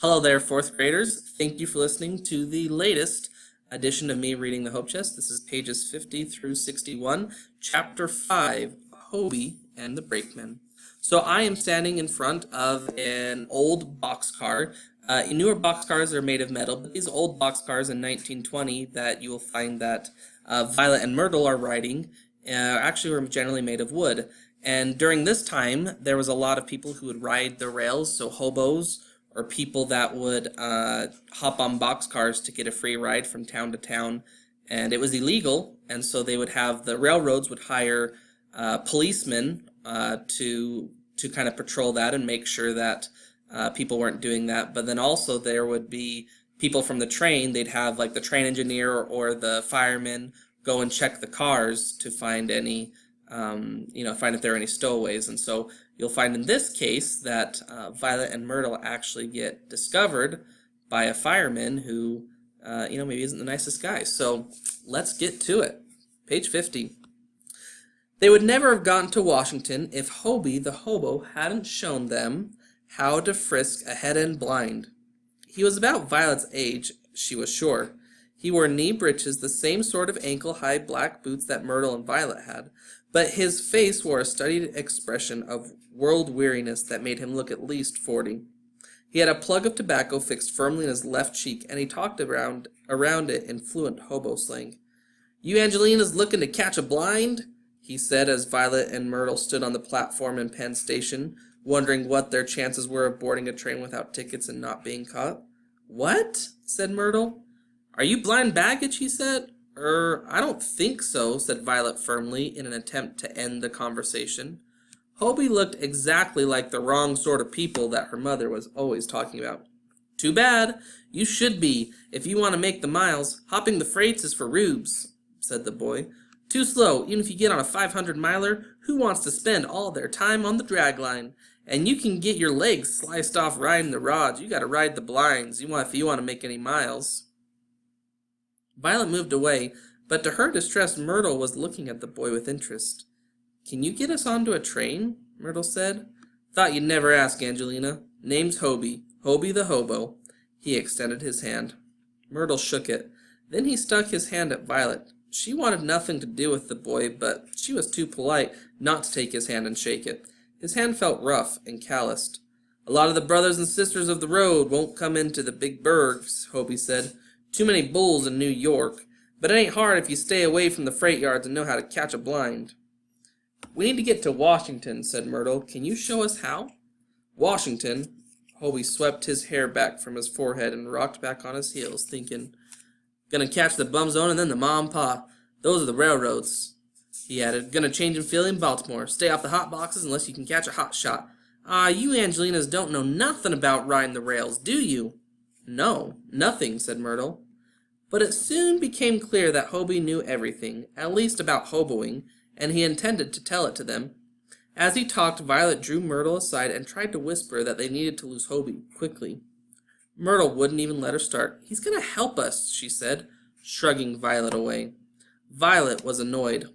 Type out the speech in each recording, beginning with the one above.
Hello there, fourth graders. Thank you for listening to the latest edition of me reading the Hope Chest. This is pages 50 through 61, chapter 5, Hobie and the Brakeman. So I am standing in front of an old boxcar. Newer boxcars are made of metal, but these old boxcars in 1920 that you will find that Violet and Myrtle are riding actually were generally made of wood. And during this time, there was a lot of people who would ride the rails, so hobos, or people that would hop on boxcars to get a free ride from town to town. And it was illegal, and so they would have, the railroads would hire policemen to kind of patrol that and make sure that people weren't doing that. But then also there would be people from the train. They'd have like the train engineer or the fireman go and check the cars to find any, find if there are any stowaways. And so you'll find in this case that Violet and Myrtle actually get discovered by a fireman who, maybe isn't the nicest guy. So let's get to it. Page 50. They would never have gotten to Washington if Hobie the hobo hadn't shown them how to frisk a head-end blind. He was about Violet's age, she was sure. He wore knee breeches, the same sort of ankle-high black boots that Myrtle and Violet had, but his face wore a studied expression of world-weariness that made him look at least 40. He had a plug of tobacco fixed firmly in his left cheek, and he talked around it in fluent hobo slang. "You Angelina's looking to catch a blind?" he said as Violet and Myrtle stood on the platform in Penn Station, wondering what their chances were of boarding a train without tickets and not being caught. "What?" said Myrtle. "Are you blind baggage?" he said. I don't think so," said Violet firmly in an attempt to end the conversation. Hobie looked exactly like the wrong sort of people that her mother was always talking about. "Too bad. You should be, if you want to make the miles. Hopping the freights is for rubes," said the boy. "Too slow, even if you get on a 500-miler. Who wants to spend all their time on the dragline? And you can get your legs sliced off riding the rods. You got to ride the blinds if you want to make any miles." Violet moved away, but to her distress, Myrtle was looking at the boy with interest. "Can you get us onto a train?" Myrtle said. "Thought you'd never ask, Angelina. Name's Hobie. Hobie the hobo." He extended his hand. Myrtle shook it. Then he stuck his hand at Violet. She wanted nothing to do with the boy, but she was too polite not to take his hand and shake it. His hand felt rough and calloused. "A lot of the brothers and sisters of the road won't come into the big burgs," Hobie said. "Too many bulls in New York. But it ain't hard if you stay away from the freight yards and know how to catch a blind." "We need to get to Washington," said Myrtle. "Can you show us how?" "Washington?" Hobie swept his hair back from his forehead and rocked back on his heels, thinking, "Gonna catch the bum zone and then the Ma and Pa. Those are the railroads," he added. "Gonna change and fill in Baltimore. Stay off the hot boxes unless you can catch a hot shot. You Angelinas don't know nothing about riding the rails, do you?" "No, nothing," said Myrtle. But it soon became clear that Hobie knew everything, at least about hoboing, and he intended to tell it to them. As he talked, Violet drew Myrtle aside and tried to whisper that they needed to lose Hobie quickly. Myrtle wouldn't even let her start. "He's going to help us," she said, shrugging Violet away. Violet was annoyed.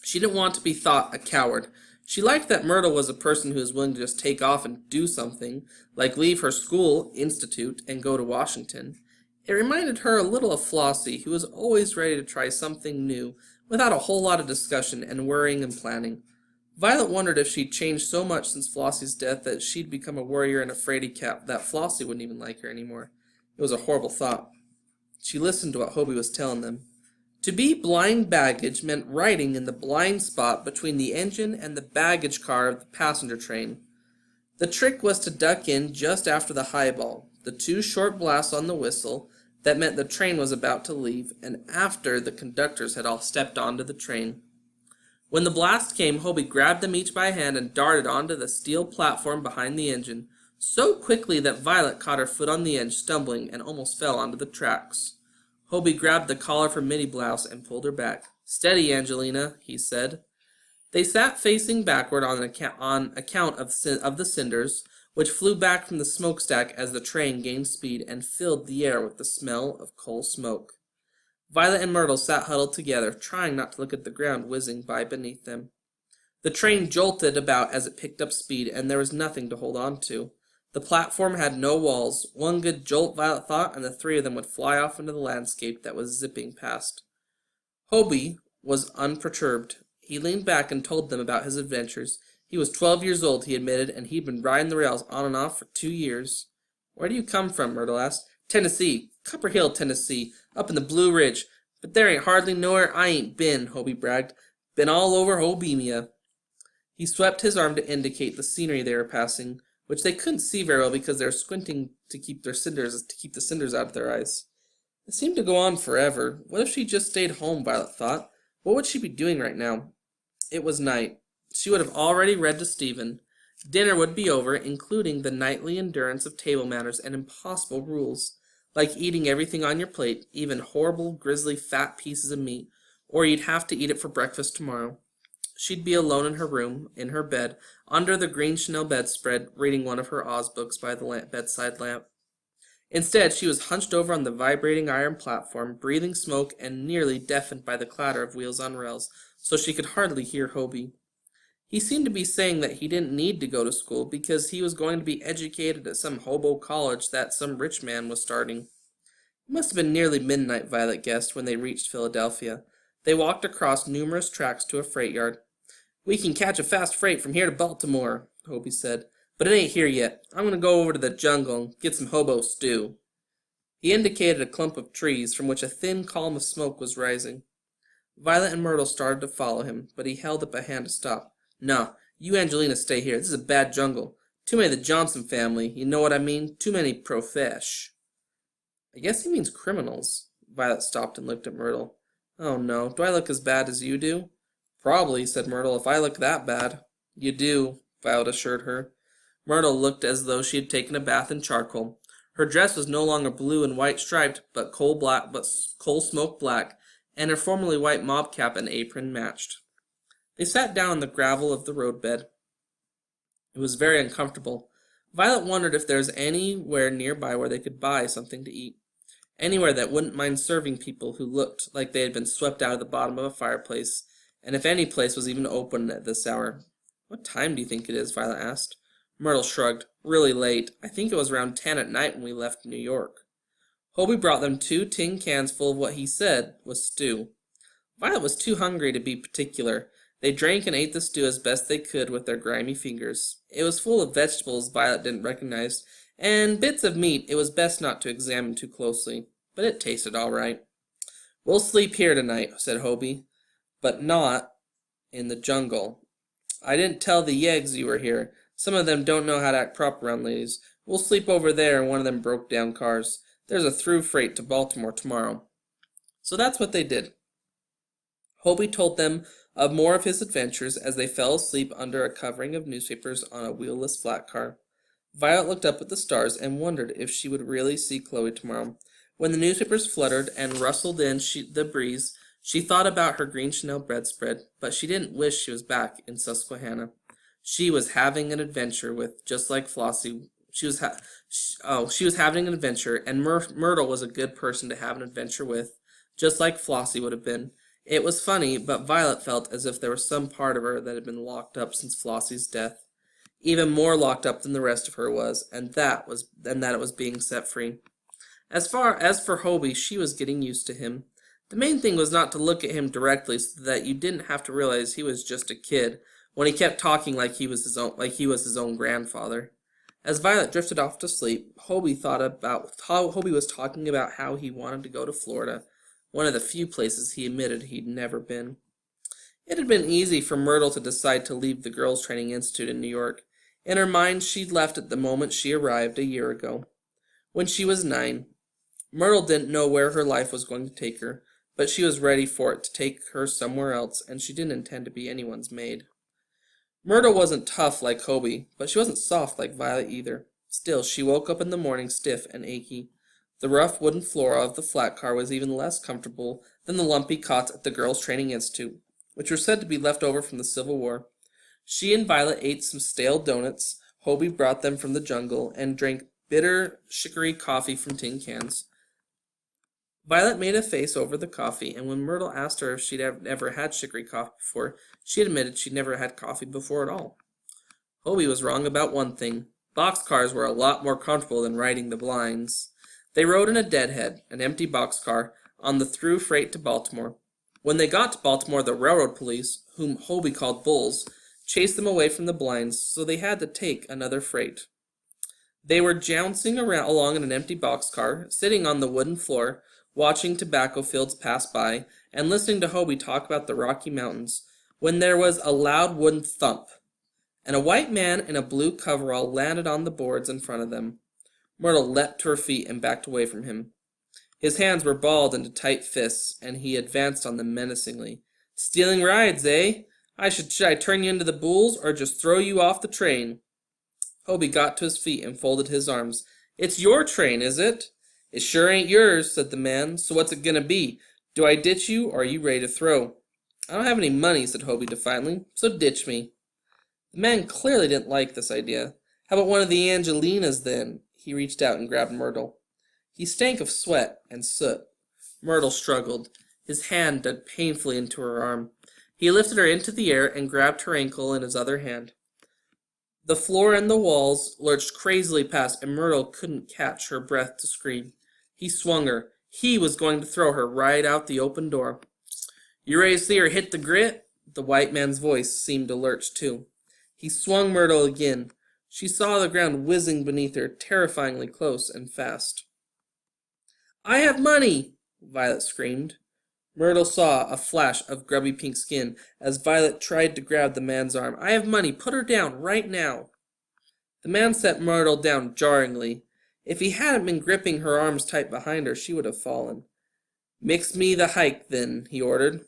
She didn't want to be thought a coward. She liked that Myrtle was a person who was willing to just take off and do something, like leave her school, institute, and go to Washington. It reminded her a little of Flossie, who was always ready to try something new without a whole lot of discussion and worrying and planning. Violet wondered if she'd changed so much since Flossie's death that she'd become a worrier and a fraidy-cat that Flossie wouldn't even like her anymore. It was a horrible thought. She listened to what Hobie was telling them. To be blind baggage meant riding in the blind spot between the engine and the baggage car of the passenger train. The trick was to duck in just after the highball, the 2 short blasts on the whistle that meant the train was about to leave, and after the conductors had all stepped onto the train. When the blast came, Hobie grabbed them each by hand and darted onto the steel platform behind the engine, so quickly that Violet caught her foot on the edge, stumbling, and almost fell onto the tracks. Hobie grabbed the collar from Minnie Blouse and pulled her back. "Steady, Angelina," he said. They sat facing backward on account of the cinders, which flew back from the smokestack as the train gained speed and filled the air with the smell of coal smoke. Violet and Myrtle sat huddled together, trying not to look at the ground whizzing by beneath them. The train jolted about as it picked up speed, and there was nothing to hold on to. The platform had no walls. One good jolt, Violet thought, and the three of them would fly off into the landscape that was zipping past. Hobie was unperturbed. He leaned back and told them about his adventures. He was 12 years old, he admitted, and he'd been riding the rails on and off for 2 years. "Where do you come from?" Myrtle asked. "Tennessee. Copper Hill, Tennessee. Up in the Blue Ridge. But there ain't hardly nowhere I ain't been," Hobie bragged. "Been all over Hobiemia." He swept his arm to indicate the scenery they were passing, which they couldn't see very well because they were squinting to keep the cinders out of their eyes. It seemed to go on forever. What if she just stayed home, Violet thought. What would she be doing right now? It was night. She would have already read to Stephen. Dinner would be over, including the nightly endurance of table manners and impossible rules, like eating everything on your plate, even horrible, grisly, fat pieces of meat, or you'd have to eat it for breakfast tomorrow. She'd be alone in her room, in her bed, under the green Chanel bedspread, reading one of her Oz books by the bedside lamp. Instead, she was hunched over on the vibrating iron platform, breathing smoke and nearly deafened by the clatter of wheels on rails, so she could hardly hear Hobie. He seemed to be saying that he didn't need to go to school because he was going to be educated at some hobo college that some rich man was starting. It must have been nearly midnight, Violet guessed, when they reached Philadelphia. They walked across numerous tracks to a freight yard. "We can catch a fast freight from here to Baltimore," Hobie said, "but it ain't here yet. I'm going to go over to the jungle and get some hobo stew." He indicated a clump of trees from which a thin column of smoke was rising. Violet and Myrtle started to follow him, but he held up a hand to stop. "No, you Angelina stay here. This is a bad jungle. Too many of the Johnson family, you know what I mean? Too many profesh." "I guess he means criminals." Violet stopped and looked at Myrtle. "Oh no, do I look as bad as you do?" "Probably," said Myrtle, "if I look that bad." "You do," Violet assured her. Myrtle looked as though she had taken a bath in charcoal. Her dress was no longer blue and white striped, but coal smoke black, and her formerly white mob cap and apron matched. They sat down on the gravel of the roadbed. It was very uncomfortable. Violet wondered if there was anywhere nearby where they could buy something to eat. Anywhere that wouldn't mind serving people who looked like they had been swept out of the bottom of a fireplace, and if any place was even open at this hour. "What time do you think it is?" Violet asked. Myrtle shrugged. "Really late. I think it was around 10 at night when we left New York." Hobie brought them 2 tin cans full of what he said was stew. Violet was too hungry to be particular. They drank and ate the stew as best they could with their grimy fingers. It was full of vegetables Violet didn't recognize, and bits of meat it was best not to examine too closely, but it tasted all right. "We'll sleep here tonight," said Hobie, "but not in the jungle. I didn't tell the Yeggs you were here. Some of them don't know how to act proper around ladies. We'll sleep over there in one of them broke-down cars. There's a through freight to Baltimore tomorrow." So that's what they did. Hobie told them of more of his adventures as they fell asleep under a covering of newspapers on a wheelless flat car. Violet looked up at the stars and wondered if she would really see Chloe tomorrow. When the newspapers fluttered and rustled in the breeze, she thought about her green Chanel bedspread, but she didn't wish she was back in Susquehanna. She was having an adventure with, just like Flossie. She was having an adventure, and Myrtle was a good person to have an adventure with, just like Flossie would have been. It was funny, but Violet felt as if there was some part of her that had been locked up since Flossie's death. Even more locked up than the rest of her was, and that it was being set free. As for Hobie, she was getting used to him. The main thing was not to look at him directly so that you didn't have to realize he was just a kid when he kept talking like he was his own grandfather. As Violet drifted off to sleep, Hobie was talking about how he wanted to go to Florida, one of the few places he admitted he'd never been. It had been easy for Myrtle to decide to leave the Girls' Training Institute in New York. In her mind, she'd left it the moment she arrived a year ago, when she was 9. Myrtle didn't know where her life was going to take her, but she was ready for it to take her somewhere else, and she didn't intend to be anyone's maid. Myrtle wasn't tough like Hobie, but she wasn't soft like Violet either. Still, she woke up in the morning stiff and achy. The rough wooden floor of the flat car was even less comfortable than the lumpy cots at the Girls' Training Institute, which were said to be left over from the Civil War. She and Violet ate some stale donuts Hobie brought them from the jungle and drank bitter chicory coffee from tin cans. Violet made a face over the coffee, and when Myrtle asked her if she'd ever had chicory coffee before, she admitted she'd never had coffee before at all. Hobie was wrong about one thing. Boxcars were a lot more comfortable than riding the blinds. They rode in a deadhead, an empty boxcar, on the through freight to Baltimore. When they got to Baltimore, the railroad police, whom Hobie called bulls, chased them away from the blinds, so they had to take another freight. They were jouncing around along in an empty boxcar, sitting on the wooden floor, watching tobacco fields pass by, and listening to Hobie talk about the Rocky Mountains, when there was a loud wooden thump, and a white man in a blue coverall landed on the boards in front of them. Myrtle leapt to her feet and backed away from him. His hands were balled into tight fists, and he advanced on them menacingly. "Stealing rides, eh? Should I turn you into the bulls, or just throw you off the train?" Hobie got to his feet and folded his arms. "It's your train, is it?" "It sure ain't yours," said the man. "So what's it gonna be? Do I ditch you, or are you ready to throw?" "I don't have any money," said Hobie defiantly, "so ditch me." The man clearly didn't like this idea. "How about one of the Angelinas, then?" He reached out and grabbed Myrtle. He stank of sweat and soot. Myrtle struggled. His hand dug painfully into her arm. He lifted her into the air and grabbed her ankle in his other hand. The floor and the walls lurched crazily past, and Myrtle couldn't catch her breath to scream. He swung her. He was going to throw her right out the open door. "You ready to see her hit the grit?" The white man's voice seemed to lurch too. He swung Myrtle again. She saw the ground whizzing beneath her, terrifyingly close and fast. "I have money!" Violet screamed. Myrtle saw a flash of grubby pink skin as Violet tried to grab the man's arm. "I have money. Put her down right now." The man set Myrtle down jarringly. If he hadn't been gripping her arms tight behind her, she would have fallen. "Mix me the hike, then," he ordered.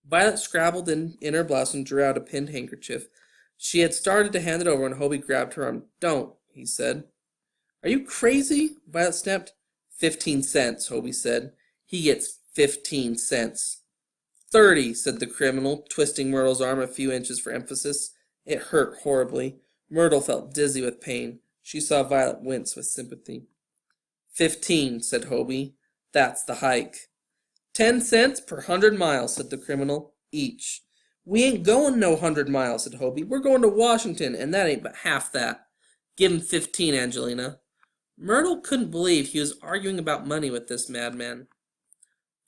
Violet scrabbled in her blouse and drew out a pinned handkerchief. She had started to hand it over when Hobie grabbed her arm. "Don't," he said. "Are you crazy?" Violet snapped. 15 cents, Hobie said. "He gets 15 cents. 30, said the criminal, twisting Myrtle's arm a few inches for emphasis. It hurt horribly. Myrtle felt dizzy with pain. She saw Violet wince with sympathy. 15, said Hobie. "That's the hike." 10 cents per 100 miles, said the criminal. "Each." "We ain't going no 100 miles, said Hobie. "We're going to Washington, and that ain't but half that. Give him 15, Angelina." Myrtle couldn't believe he was arguing about money with this madman.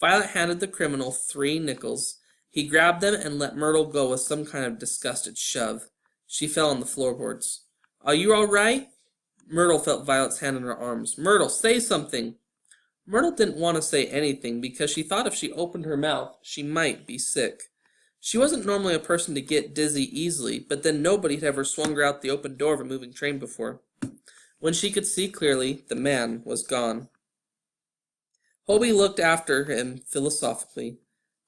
Violet handed the criminal 3 nickels. He grabbed them and let Myrtle go with some kind of disgusted shove. She fell on the floorboards. "Are you all right?" Myrtle felt Violet's hand in her arms. "Myrtle, say something." Myrtle didn't want to say anything because she thought if she opened her mouth, she might be sick. She wasn't normally a person to get dizzy easily, but then nobody had ever swung her out the open door of a moving train before. When she could see clearly, the man was gone. Hobie looked after him philosophically.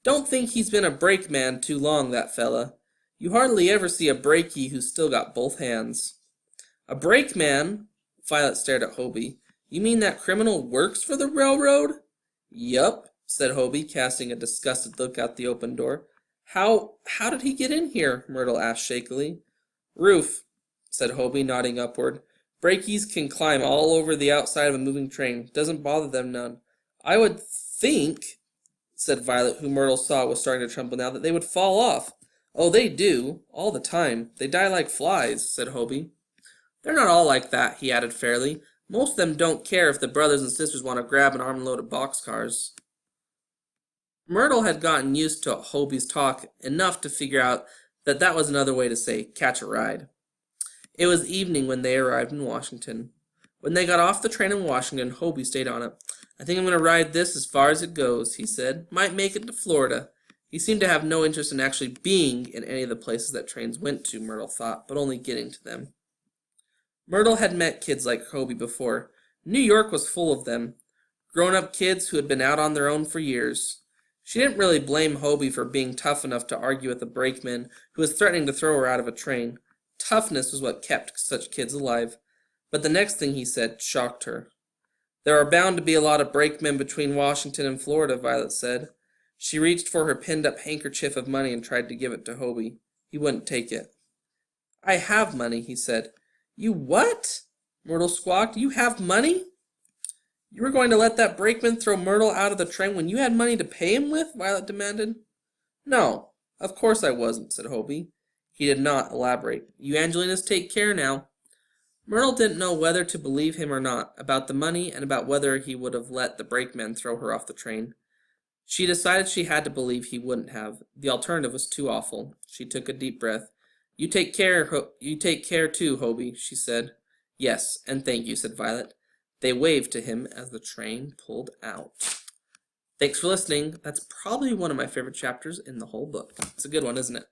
"Don't think he's been a brakeman too long, that fella. You hardly ever see a brakie who's still got both hands." "A brakeman?" Violet stared at Hobie. "You mean that criminal works for the railroad?" "Yup," said Hobie, casting a disgusted look out the open door. How did he get in here?" Myrtle asked shakily. "Roof," said Hobie, nodding upward. "Brakies can climb all over the outside of a moving train. Doesn't bother them none." "I would think," said Violet, who Myrtle saw was starting to tremble now, "that they would fall off." "Oh, they do. All the time. They die like flies," said Hobie. "They're not all like that," he added fairly. "Most of them don't care if the brothers and sisters want to grab an armload of boxcars." Myrtle had gotten used to Hobie's talk enough to figure out that that was another way to say catch a ride. It was evening when they arrived in Washington. When they got off the train in Washington, Hobie stayed on it. "I think I'm going to ride this as far as it goes," he said. "Might make it to Florida." He seemed to have no interest in actually being in any of the places that trains went to, Myrtle thought, but only getting to them. Myrtle had met kids like Hobie before. New York was full of them. Grown-up kids who had been out on their own for years. She didn't really blame Hobie for being tough enough to argue with a brakeman who was threatening to throw her out of a train. Toughness was what kept such kids alive. But the next thing he said shocked her. "There are bound to be a lot of brakemen between Washington and Florida," Violet said. She reached for her pinned-up handkerchief of money and tried to give it to Hobie. He wouldn't take it. "I have money," he said. "You what?" Myrtle squawked. "You have money?" "You were going to let that brakeman throw Myrtle out of the train when you had money to pay him with?" Violet demanded. "No, of course I wasn't," said Hobie. He did not elaborate. You Angelinas take care now. Myrtle didn't know whether to believe him or not, about the money and about whether he would have let the brakeman throw her off the train. She decided she had to believe he wouldn't have. The alternative was too awful. She took a deep breath. You take care too, Hobie, she said. Yes, and thank you, said Violet. They waved to him as the train pulled out. Thanks for listening. That's probably one of my favorite chapters in the whole book. It's a good one, isn't it?